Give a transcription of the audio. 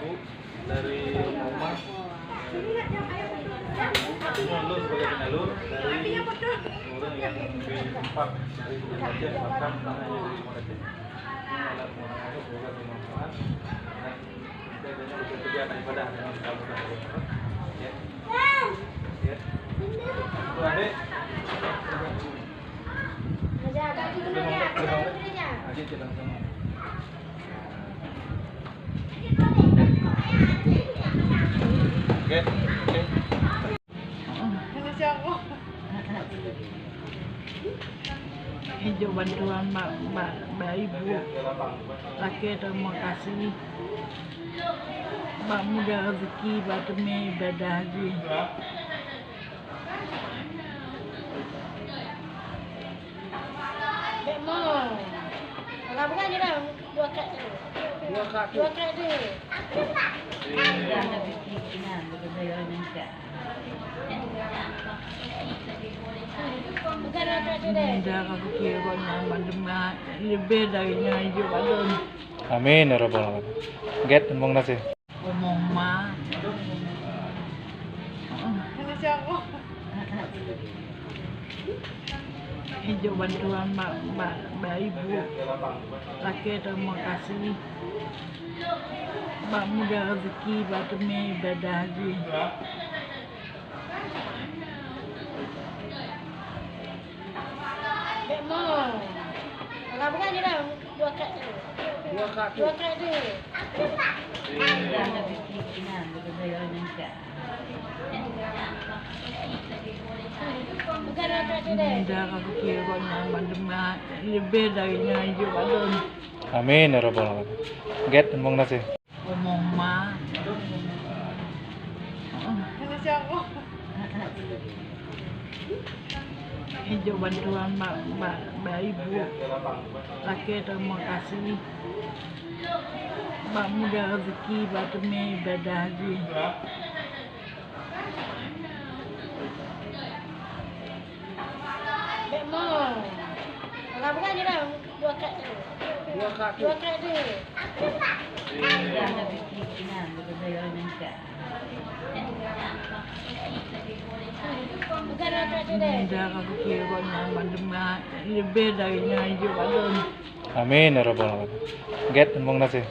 Bu dari rumah. Nyalur sebagai penyalur dari orang yang B4 dari Sudirman bahkan tanahnya dari Moretin. Alat menggunakan program bermanfaat dan adanya kegiatan ibadah dengan kamu ya. Ya. Itu Adik. Jaga dulu ya. Adik jalan sama. Oke. Oke. Hijau bantuan Mbak Ibu. Laki terima kasih. Mbak mudah rezeki, Mbak Temi ibadah haji. Dek mau. Kalau bukan je dah dua kad tu. Dua kad tu. Ada bikinan berbeza juga. Bukan dua kad tu dek. Mudah aku kira nyaman demam lebih dari hidup adun. Amin ya rabbal alamin. Get ngomong nasi. Ngomong mah. Hijau bantuan Mbak Ibu. Laki terima kasih. Mbak mudah rezeki, Mbak Temi ibadah haji. Dek mau. Kalau bukan je dah dua kad tu. Dua kad tu. Ada bikinan berbeza juga. Bukan dua kad tu dek. Mudah aku kira nyaman demam lebih dari hidup adun. Amin ya rabbal alamin. Get ngomong nasi. Ngomong mah. Hijau bantuan Mbak Ibu. Laki terima kasih. Mbak mudah rezeki, Mbak Temi ibadah haji. Dek mau. Kalau bukan je dah dua kad tu. Dua kad tu. Ada bikinan berbeza juga. Bukan dua kad tu dek. Mudah aku kira nyaman demam lebih dari hidup adun. Amin ya rabbal alamin. Get ngomong nasi.